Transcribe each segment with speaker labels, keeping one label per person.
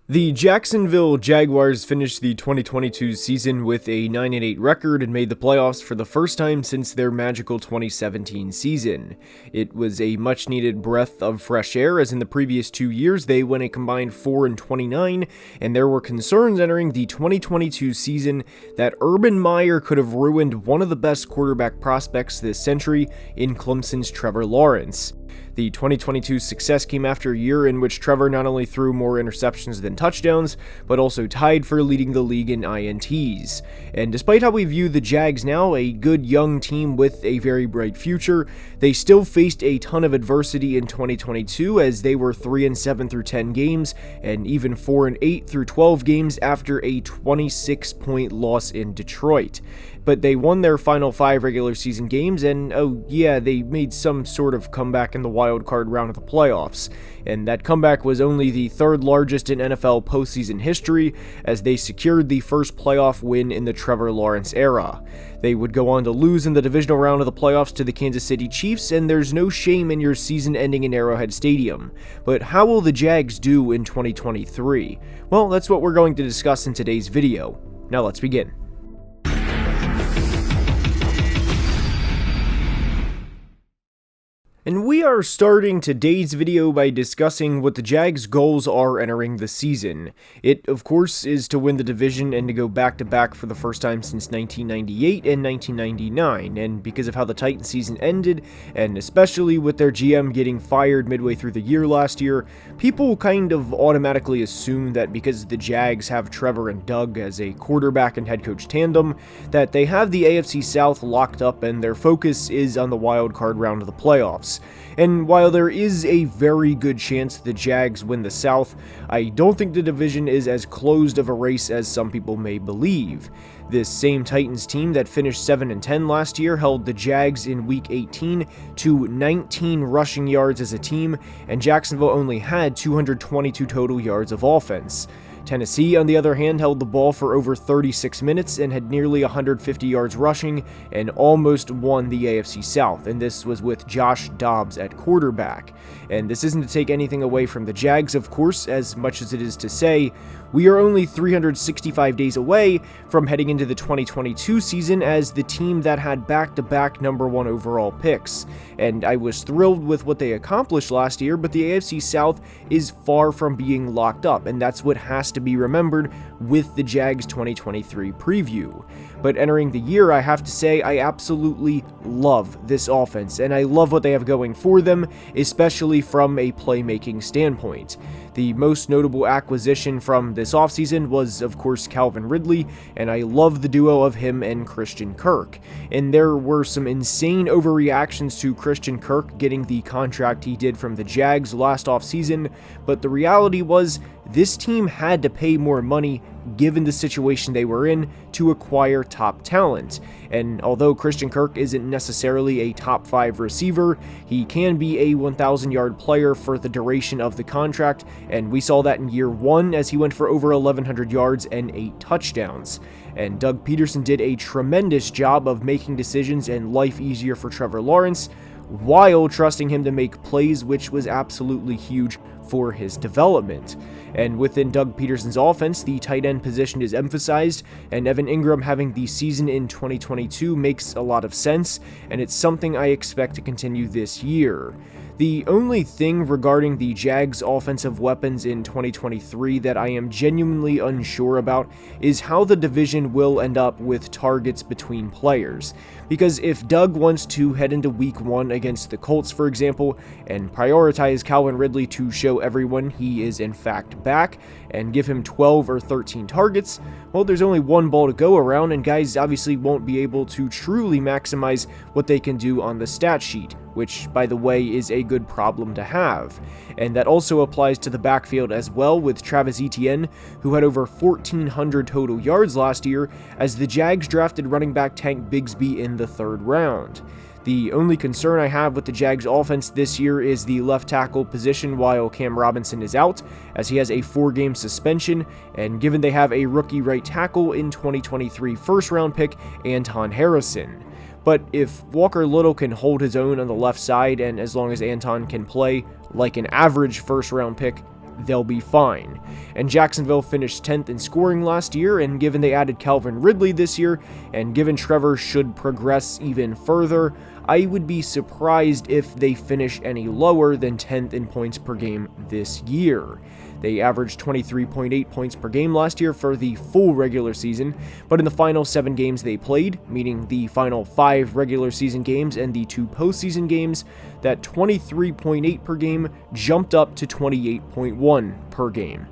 Speaker 1: The Jacksonville Jaguars finished the 2022 season with a 9-8 record and made the playoffs for the first time since their magical 2017 season. It was a much-needed breath of fresh air, as in the previous 2 years they went a combined 4-29, and there were concerns entering the 2022 season that Urban Meyer could have ruined one of the best quarterback prospects this century in Clemson's Trevor Lawrence. The 2022 success came after a year in which Trevor not only threw more interceptions than touchdowns, but also tied for leading the league in INTs. And despite how we view the Jags now, a good young team with a very bright future, they still faced a ton of adversity in 2022 as they were 3-7 through 10 games and even 4-8 through 12 games after a 26-point loss in Detroit. But they won their final 5 regular season games, and they made some sort of comeback in the wild card round of the playoffs. And that comeback was only the third largest in NFL postseason history, as they secured the first playoff win in the Trevor Lawrence era. They would go on to lose in the divisional round of the playoffs to the Kansas City Chiefs, and there's no shame in your season ending in Arrowhead Stadium. But how will the Jags do in 2023? Well, that's what we're going to discuss in today's video. Now let's begin. And we are starting today's video by discussing what the Jags' goals are entering the season. It, of course, is to win the division and to go back-to-back for the first time since 1998 and 1999, and because of how the Titans season ended, and especially with their GM getting fired midway through the year last year, people kind of automatically assume that because the Jags have Trevor and Doug as a quarterback and head coach tandem, that they have the AFC South locked up and their focus is on the wild card round of the playoffs. And while there is a very good chance the Jags win the South, I don't think the division is as closed of a race as some people may believe. This same Titans team that finished 7-10 last year held the Jags in Week 18 to 19 rushing yards as a team, and Jacksonville only had 222 total yards of offense. Tennessee, on the other hand, held the ball for over 36 minutes and had nearly 150 yards rushing and almost won the AFC South, and this was with Josh Dobbs at quarterback. And this isn't to take anything away from the Jags, of course, as much as it is to say, we are only 365 days away from heading into the 2022 season as the team that had back-to-back number 1 overall picks. And I was thrilled with what they accomplished last year, but the AFC South is far from being locked up, and that's what has to be remembered with the Jags 2023 preview. But entering the year, I have to say I absolutely love this offense, and I love what they have going for them, especially from a playmaking standpoint. The most notable acquisition from this offseason was, of course, Calvin Ridley, and I love the duo of him and Christian Kirk. And there were some insane overreactions to Christian Kirk getting the contract he did from the Jags last offseason, but the reality was this team had to pay more money given the situation they were in to acquire top talent. And although Christian Kirk isn't necessarily a top 5 receiver, he can be a 1,000-yard player for the duration of the contract, and we saw that in year 1 as he went for over 1,100 yards and 8 touchdowns. And Doug Peterson did a tremendous job of making decisions and life easier for Trevor Lawrence, while trusting him to make plays, which was absolutely huge for his development. And within Doug Peterson's offense, the tight end position is emphasized, and Evan Ingram having the season in 2022 makes a lot of sense, and it's something I expect to continue this year. The only thing regarding the Jags' offensive weapons in 2023 that I am genuinely unsure about is how the division will end up with targets between players. Because if Doug wants to head into Week 1 against the Colts, for example, and prioritize Calvin Ridley to show everyone he is in fact back, and give him 12 or 13 targets, well, there's only one ball to go around, and guys obviously won't be able to truly maximize what they can do on the stat sheet, which, by the way, is a good problem to have. And that also applies to the backfield as well, with Travis Etienne, who had over 1,400 total yards last year, as the Jags drafted running back Tank Bigsby in the 3rd round. The only concern I have with the Jags offense this year is the left tackle position while Cam Robinson is out, as he has a 4-game suspension, and given they have a rookie right tackle in 2023 first-round pick, Anton Harrison. But if Walker Little can hold his own on the left side, and as long as Anton can play like an average first-round pick, they'll be fine. And Jacksonville finished 10th in scoring last year, and given they added Calvin Ridley this year, and given Trevor should progress even further, I would be surprised if they finish any lower than 10th in points per game this year. They averaged 23.8 points per game last year for the full regular season, but in the final 7 games they played, meaning the final 5 regular season games and the 2 postseason games, that 23.8 per game jumped up to 28.1 per game.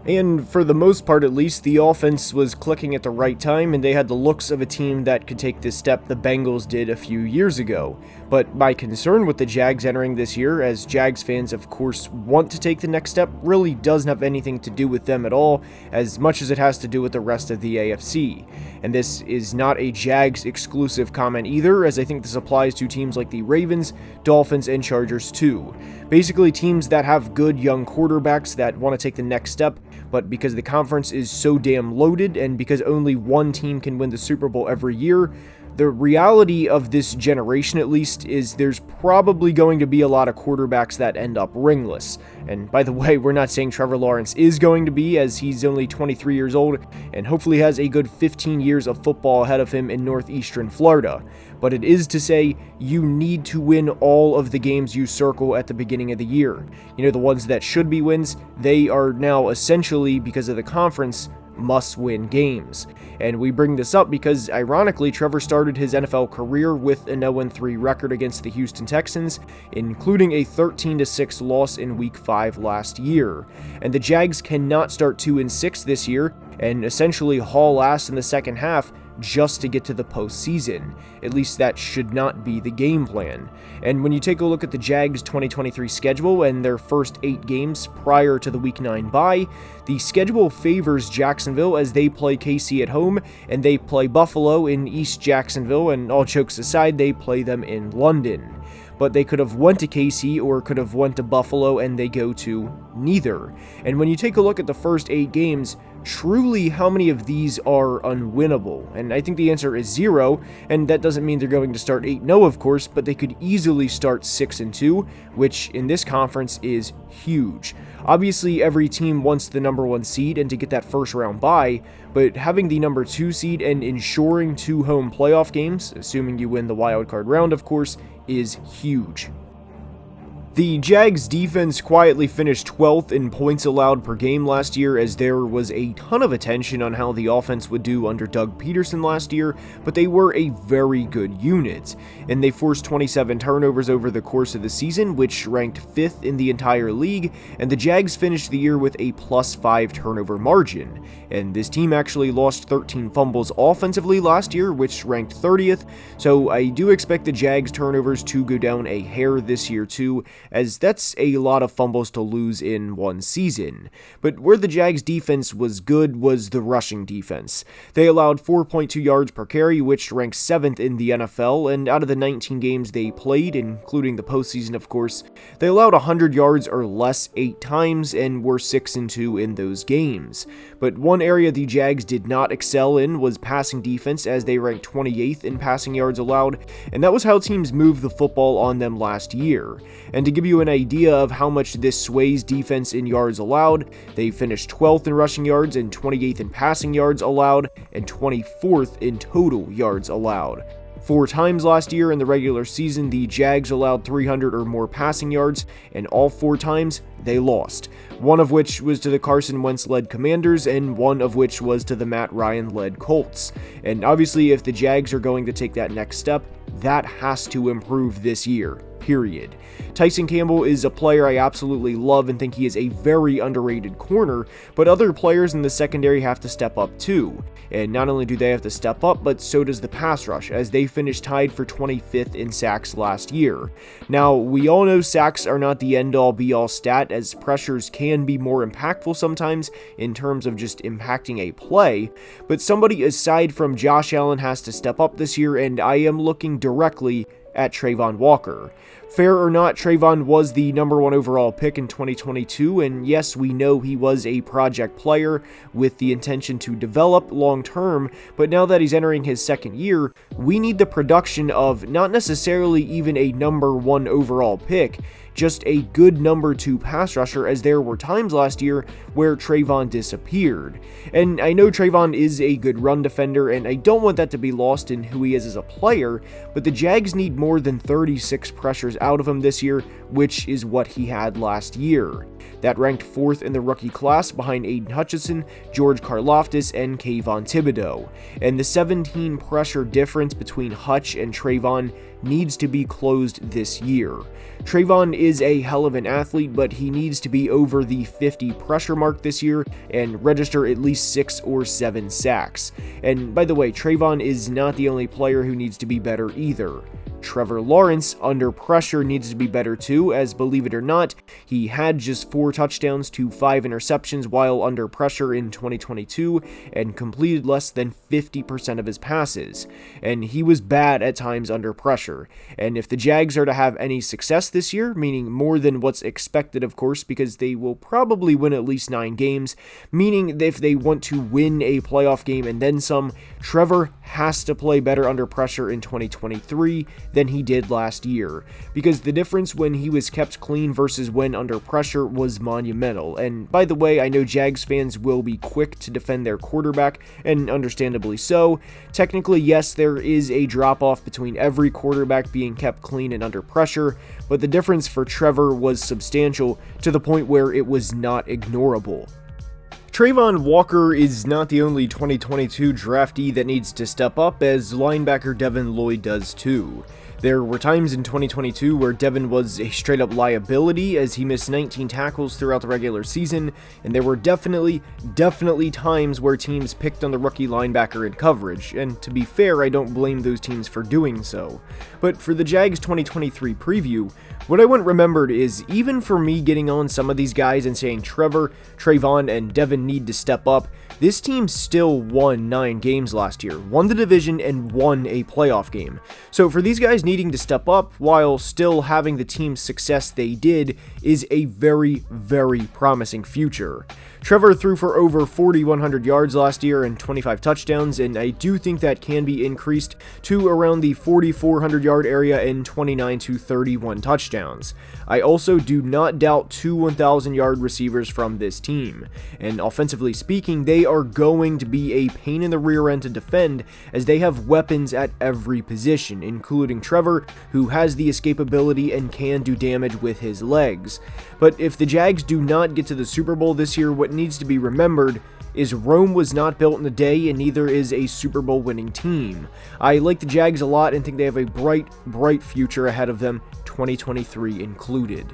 Speaker 1: And for the most part at least, the offense was clicking at the right time, and they had the looks of a team that could take this step the Bengals did a few years ago. But my concern with the Jags entering this year, as Jags fans of course want to take the next step, really doesn't have anything to do with them at all, as much as it has to do with the rest of the AFC. And this is not a Jags exclusive comment either, as I think this applies to teams like the Ravens, Dolphins, and Chargers too. Basically teams that have good young quarterbacks that want to take the next step, but because the conference is so damn loaded and because only one team can win the Super Bowl every year, the reality of this generation at least is there's probably going to be a lot of quarterbacks that end up ringless. And by the way, we're not saying Trevor Lawrence is going to be, as he's only 23 years old and hopefully has a good 15 years of football ahead of him in northeastern Florida. But it is to say you need to win all of the games you circle at the beginning of the year. You know, the ones that should be wins, they are now essentially, because of the conference, must-win games. And we bring this up because, ironically, Trevor started his NFL career with an 0-3 record against the Houston Texans, including a 13-6 loss in Week 5 last year. And the Jags cannot start 2-6 this year and essentially haul ass in the second half just to get to the postseason. At least that should not be the game plan. And when you take a look at the Jags' 2023 schedule and their first 8 games prior to the Week 9 bye, the schedule favors Jacksonville as they play KC at home and they play Buffalo in East Jacksonville, and all jokes aside, they play them in London. But they could have went to KC or could have went to Buffalo, and they go to neither. And when you take a look at the first 8 games, truly how many of these are unwinnable? And I think the answer is 0, and that doesn't mean they're going to start 8-0 of course, but they could easily start 6-2, which in this conference is huge. Obviously every team wants the number 1 seed and to get that first round bye, but having the number 2 seed and ensuring 2 home playoff games, assuming you win the wildcard round of course, is huge. The Jags defense quietly finished 12th in points allowed per game last year, as there was a ton of attention on how the offense would do under Doug Peterson last year, but they were a very good unit, and they forced 27 turnovers over the course of the season, which ranked 5th in the entire league, and the Jags finished the year with a +5 turnover margin. And this team actually lost 13 fumbles offensively last year, which ranked 30th, so I do expect the Jags turnovers to go down a hair this year too, as that's a lot of fumbles to lose in one season. But where the Jags defense was good was the rushing defense. They allowed 4.2 yards per carry, which ranks 7th in the NFL, and out of the 19 games they played, including the postseason of course, they allowed 100 yards or less 8 times and were 6-2 in those games. But one area the Jags did not excel in was passing defense, as they ranked 28th in passing yards allowed, and that was how teams moved the football on them last year. And to give you an idea of how much this sways defense in yards allowed, they finished 12th in rushing yards and 28th in passing yards allowed, and 24th in total yards allowed. 4 times last year in the regular season, the Jags allowed 300 or more passing yards, and all 4 times they lost. One of which was to the Carson Wentz-led Commanders, and one of which was to the Matt Ryan-led Colts. And obviously, if the Jags are going to take that next step, that has to improve this year. Period. Tyson Campbell is a player I absolutely love and think he is a very underrated corner, but other players in the secondary have to step up too. And not only do they have to step up, but so does the pass rush, as they finished tied for 25th in sacks last year. Now, we all know sacks are not the end-all be-all stat, as pressures can be more impactful sometimes in terms of just impacting a play, but somebody aside from Josh Allen has to step up this year, and I am looking directly at Trayvon Walker. Fair or not, Trayvon was the number 1 overall pick in 2022, and yes, we know he was a project player with the intention to develop long term, but now that he's entering his second year, we need the production of not necessarily even a number 1 overall pick. just a good number 2 pass rusher, as there were times last year where Trayvon disappeared. And I know Trayvon is a good run defender, and I don't want that to be lost in who he is as a player, but the Jags need more than 36 pressures out of him this year, which is what he had last year. That ranked 4th in the rookie class behind Aiden Hutchinson, George Karlaftis, and Kayvon Thibodeau. And the 17 pressure difference between Hutch and Trayvon needs to be closed this year. Trayvon is a hell of an athlete, but he needs to be over the 50 pressure mark this year and register at least 6 or 7 sacks. And by the way, Trayvon is not the only player who needs to be better either. Trevor Lawrence, under pressure, needs to be better too, as believe it or not, he had just 4 touchdowns to 5 interceptions while under pressure in 2022 and completed less than 50% of his passes. And he was bad at times under pressure. And if the Jags are to have any success this year, meaning more than what's expected of course, because they will probably win at least 9 games, meaning if they want to win a playoff game and then some, Trevor has to play better under pressure in 2023 than he did last year, because the difference when he was kept clean versus when under pressure was monumental. And by the way, I know Jags fans will be quick to defend their quarterback, and understandably so. Technically, yes, there is a drop-off between every quarterback being kept clean and under pressure, but the difference for Trevor was substantial to the point where it was not ignorable. Travon Walker is not the only 2022 draftee that needs to step up, as linebacker Devin Lloyd does too. There were times in 2022 where Devin was a straight-up liability, as he missed 19 tackles throughout the regular season, and there were definitely times where teams picked on the rookie linebacker in coverage, and to be fair, I don't blame those teams for doing so. But for the Jags 2023 preview, what I want remembered is, even for me getting on some of these guys and saying Trevor, Trayvon, and Devin need to step up, this team still won 9 games last year, won the division, and won a playoff game. So for these guys needing to step up while still having the team success they did is a very, very promising future. Trevor threw for over 4,100 yards last year and 25 touchdowns, and I do think that can be increased to around the 4,400 yard area and 29 to 31 touchdowns. I also do not doubt 2 1,000 yard receivers from this team, and offensively speaking, they are going to be a pain in the rear end to defend, as they have weapons at every position, including Trevor, who has the escapability and can do damage with his legs. But if the Jags do not get to the Super Bowl this year, what needs to be remembered is Rome was not built in a day, and neither is a Super Bowl winning team. I like the Jags a lot and think they have a bright future ahead of them, 2023 included.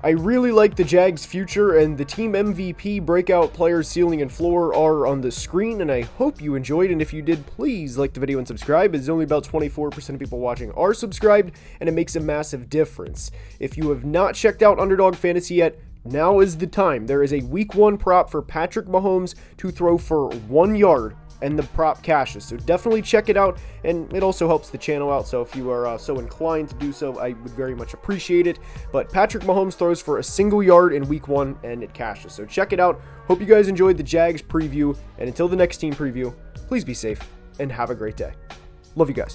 Speaker 1: I really like the Jags' future, and the team MVP, breakout player, ceiling, and floor are on the screen, and I hope you enjoyed, and if you did, please like the video and subscribe, as only about 24% of people watching are subscribed, and it makes a massive difference. If you have not checked out Underdog Fantasy yet, now is the time. There is a Week 1 prop for Patrick Mahomes to throw for 1 yard, and the prop cashes, so definitely check it out, and it also helps the channel out, so if you are so inclined to do so, I would very much appreciate it. But Patrick Mahomes throws for a single yard in Week 1, and it cashes, so check it out. Hope you guys enjoyed the Jags preview, and until the next team preview, please be safe, and have a great day. Love you guys.